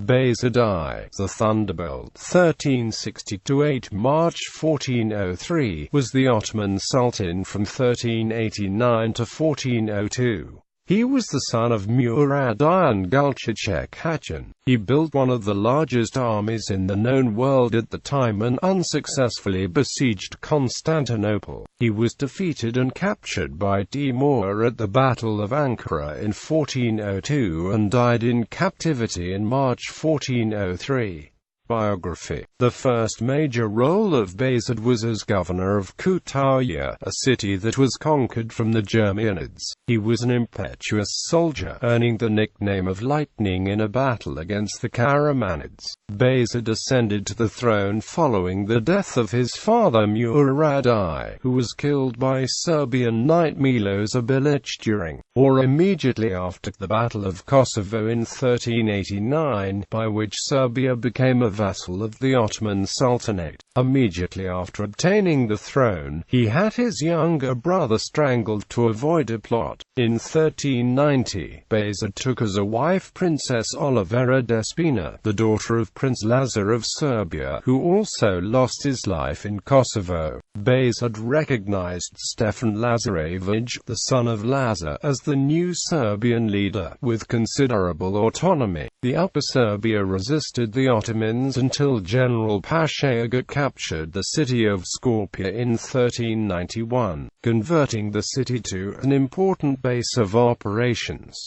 Bayezid I, the Thunderbolt (1360–8 March 1403), was the Ottoman Sultan from 1389 to 1402. He was the son of Murad I and Gülçiçek Hatun. He built one of the largest armies in the known world at the time and unsuccessfully besieged Constantinople. He was defeated and captured by Timur at the Battle of Ankara in 1402 and died in captivity in March 1403. Biography. The first major role of Bayezid was as governor of Hatun.He, a city that was conquered from the Germanids. He was an impetuous soldier, earning the nickname of Lightning in a battle against the Karamanids. Bayezid ascended to the throne following the death of his father Murad I, who was killed by Serbian knight Miloš during, or immediately after, the Battle of Kosovo in 1389, by which Serbia became a vassal of the Ottoman Sultanate. Immediately after obtaining the throne, he had his younger brother strangled to avoid a plot. In 1390, Bayezid took as a wife Princess Olivera Despina, the daughter of Prince Lazar of Serbia, who also lost his life in Kosovo. Bayezid recognized Stefan Lazarević, the son of Lazar, as the new Serbian leader, with considerable autonomy. The Upper Serbia resisted the Ottomans until General Pashaga captured the city of Skopje in 1391, converting the city to an important base of operations.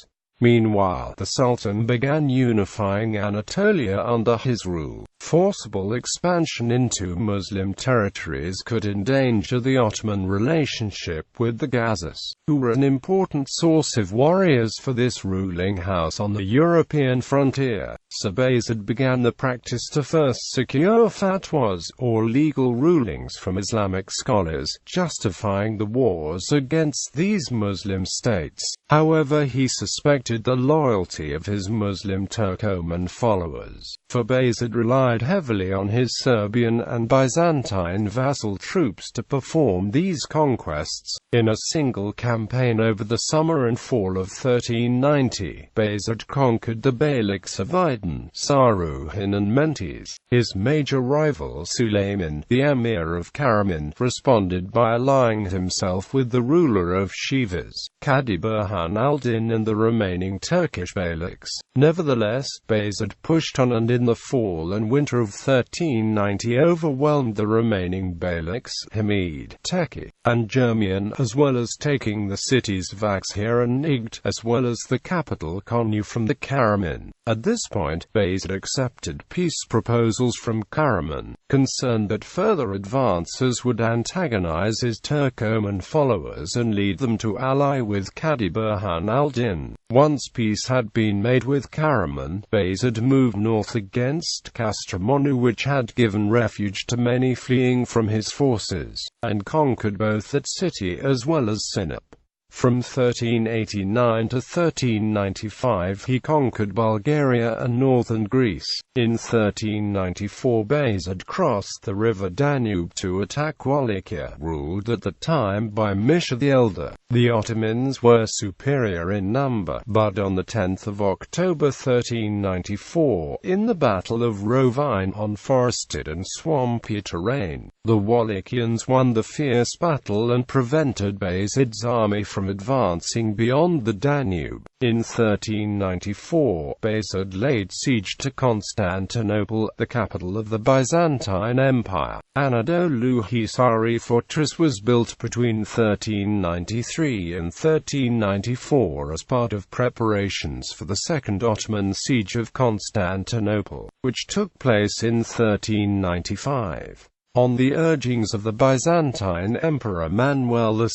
Meanwhile, the Sultan began unifying Anatolia under his rule. Forcible expansion into Muslim territories could endanger the Ottoman relationship with the Ghazis, who were an important source of warriors for this ruling house on the European frontier. So Bayezid began the practice to first secure fatwas, or legal rulings from Islamic scholars, justifying the wars against these Muslim states. However, he suspected the loyalty of his Muslim Turkoman followers, for Bayezid relied heavily on his Serbian and Byzantine vassal troops to perform these conquests. In a single campaign over the summer and fall of 1390, Bayezid conquered the Beyliks of Aydın, Saruhan and Menteş. His major rival Süleyman, the emir of Karaman, responded by allying himself with the ruler of Sivas, Burhan al-Din, and the remaining Turkish Beyliks. Nevertheless, Bayezid pushed on and in the fall and winter of 1390 overwhelmed the remaining Beyliks, Hamid, Teki, and Germian, as well as taking the cities of Akşehir and Niğde, as well as the capital Konya from the Karaman. At this point, Bayezid accepted peace proposals from Karaman, concerned that further advances would antagonize his Turkoman followers and lead them to ally with Burhan al-Din. Once peace had been made with Karaman, Bayezid moved north against Kastamonu, which had given refuge to many fleeing from his forces, and conquered both that city as well as Sinop. From 1389 to 1395 he conquered Bulgaria and northern Greece. In 1394 Bayezid crossed the river Danube to attack Wallachia, ruled at the time by Misha the Elder. The Ottomans were superior in number, but on the 10th of October 1394, in the Battle of Rovine on forested and swampy terrain, the Wallachians won the fierce battle and prevented Bayezid's army from advancing beyond the Danube. In 1394, Bayezid laid siege to Constantinople, the capital of the Byzantine Empire. Anadolu Hisari fortress was built between 1393 and 1394 as part of preparations for the Second Ottoman Siege of Constantinople, which took place in 1395. On the urgings of the Byzantine Emperor Manuel II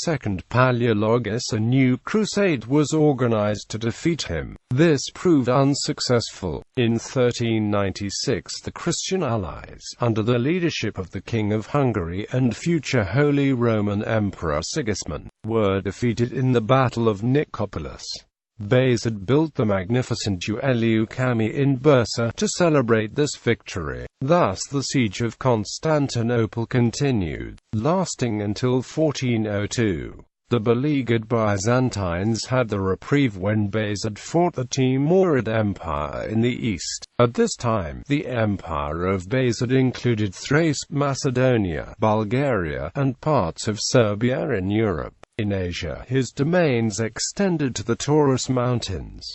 Palaeologus, a new crusade was organized to defeat him. This proved unsuccessful. In 1396 the Christian allies, under the leadership of the King of Hungary and future Holy Roman Emperor Sigismund, were defeated in the Battle of Nicopolis. Bayezid built the magnificent Uelu Cami in Bursa to celebrate this victory. Thus the siege of Constantinople continued, lasting until 1402. The beleaguered Byzantines had the reprieve when Bayezid fought the Timurid Empire in the east. At this time, the empire of Bayezid included Thrace, Macedonia, Bulgaria, and parts of Serbia in Europe. In Asia, his domains extended to the Taurus Mountains.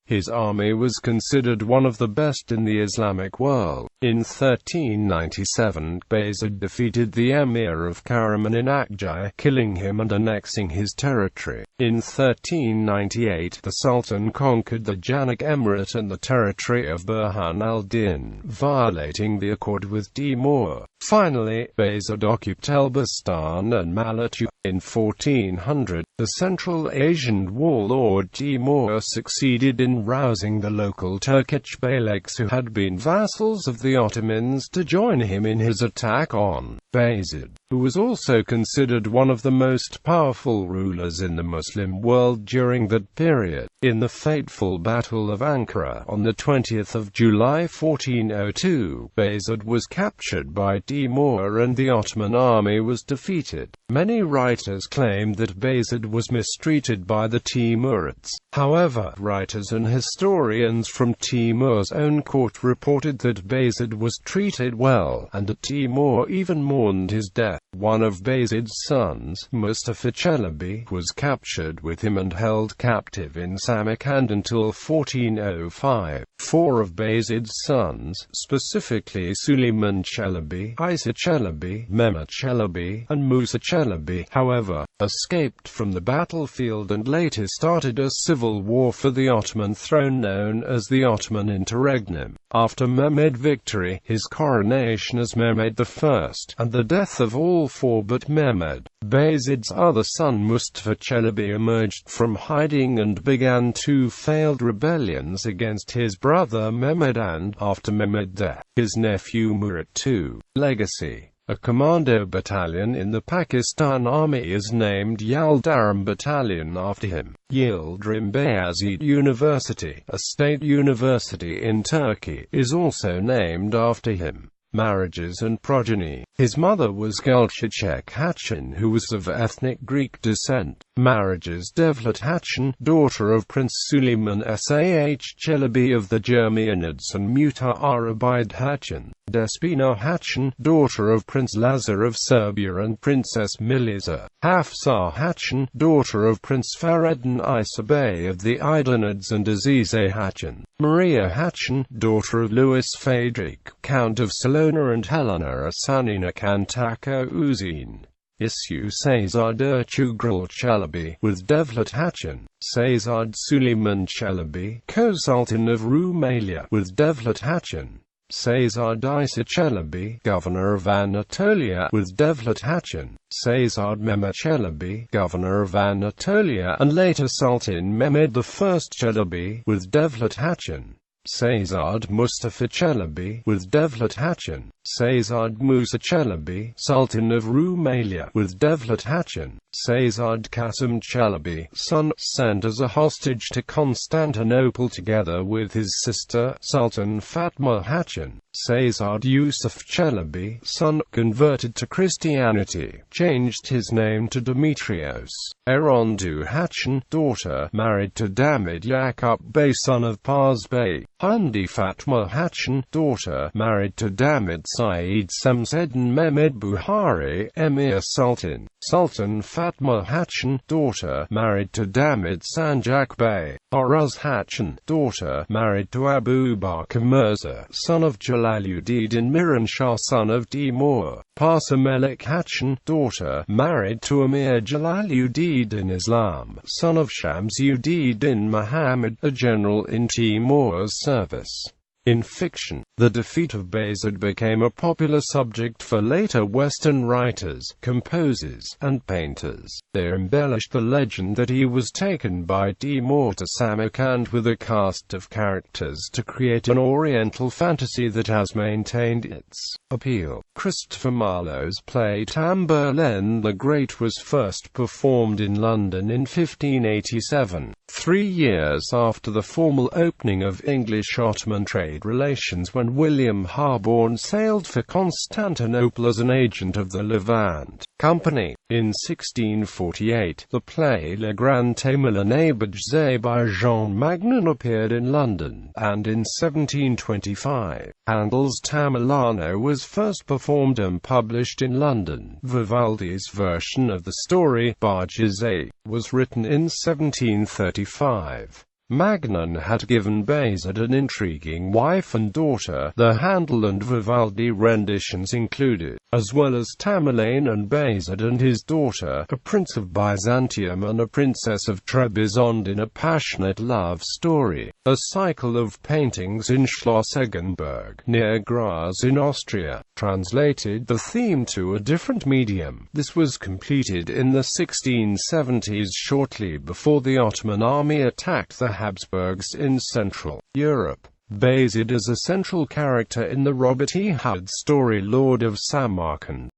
His army was considered one of the best in the Islamic world. In 1397, Bayezid defeated the emir of Karaman in Akjai, killing him and annexing his territory. In 1398, the Sultan conquered the Janak Emirate and the territory of Burhan al-Din, violating the accord with Timur. Finally, Bayezid occupied Elbistan and Malatu. In 1400, the Central Asian warlord Timur succeeded in rousing the local Turkic beyliks who had been vassals of the Ottomans to join him in his attack on Bayezid, who was also considered one of the most powerful rulers in the Muslim world during that period. In the fateful Battle of Ankara on the 20th of July 1402, Bayezid was captured by Timur and the Ottoman army was defeated. Many writers claimed that Bayezid was mistreated by the Timurids. However, writers and historians from Timur's own court reported that Bayezid was treated well, and that Timur even mourned his death. One of Bayezid's sons, Mustafa Çelebi, was captured with him and held captive in Samarkand until 1405. Four of Bayezid's sons, specifically Süleyman Çelebi, İsa Çelebi, Mehmet Çelebi, and Musa Çelebi, however, escaped from the battlefield and later started a civil war for the Ottoman throne known as the Ottoman Interregnum. After Mehmed's victory, his coronation as Mehmed I, and the death of all four but Mehmed, Bayezid's other son Mustafa Çelebi emerged from hiding and began two failed rebellions against his brother Mehmed and, after Mehmed's death, his nephew Murad II. Legacy. A commando battalion in the Pakistan Army is named Yildirim Battalion after him. Yildirim Bayezid University, a state university in Turkey, is also named after him. Marriages and progeny. His mother was Gülçiçek Hatun, who was of ethnic Greek descent. Marriages: Devlet Hatun, daughter of Prince Süleyman Sah Çelebi of the Germanids, and Muta Arabide Hatun. Despina Hatun, daughter of Prince Lazar of Serbia and Princess Miliza. Hafsa Hatun, daughter of Prince Fareddin Isa Bey of the Idanids and Azize Hatun. Maria Hatun, daughter of Louis Fadrik, Count of Salona and Helena Asanina Kantaka Uzin. Issue Sezard Ertugrul Çelebi, with Devlet Hatun. Sezard Süleyman Çelebi, co-sultan of Rumelia, with Devlet Hatun. Sezard İsa Çelebi, governor of Anatolia, with Devlet Hatun. Sezard Mehmet Çelebi, governor of Anatolia, and later Sultan Mehmed I Çelebi, with Devlet Hatun. Sezard Mustafa Çelebi, with Devlet Hatun. Sezard Musa Çelebi, Sultan of Rumelia, with Devlet Hatun. Sezard Kasım Çelebi, son, sent as a hostage to Constantinople together with his sister, Sultan Fatma Hatun. Sezard Yusuf Çelebi, son, converted to Christianity, changed his name to Demetrios. Erondu Hatun, daughter, married to Damid Yakup Bey, son of Pars Bey. Hundi Fatma Hatun, daughter, married to Damid Said Samseddin Mehmed Buhari, Emir Sultan. Sultan Fatma Hatun, daughter, married to Damid Sanjak Bey. Araz Hatun, daughter, married to Abu Bakr Mirza, son of Jalaluddin Miran Shah, son of Timur. Parsa Melik Hatun, daughter, married to Emir Jalaluddin Islam, son of Shamsuddin Muhammad, a general in Timur's service. In fiction, the defeat of Bayezid became a popular subject for later Western writers, composers, and painters. They embellished the legend that he was taken by Timur to Samarkand with a cast of characters to create an Oriental fantasy that has maintained its appeal. Christopher Marlowe's play Tamburlaine the Great was first performed in London in 1587, 3 years after the formal opening of English Ottoman trade. trade relations when William Harborne sailed for Constantinople as an agent of the Levant Company. In 1648, the play Le Grand Tamerlane by Jean Magnan appeared in London, and in 1725, Handel's Tamerlano was first performed and published in London. Vivaldi's version of the story, Bayezid I, was written in 1735. Magnan had given Bayezid an intriguing wife and daughter. The Handel and Vivaldi renditions included, as well as Tamerlane and Bayezid and his daughter, a prince of Byzantium and a princess of Trebizond in a passionate love story, a cycle of paintings in Schloss Eggenberg, near Graz in Austria, translated the theme to a different medium. This was completed in the 1670s, shortly before the Ottoman army attacked the Habsburgs in Central Europe. Bayezid is a central character in the Robert E. Howard story Lord of Samarkand.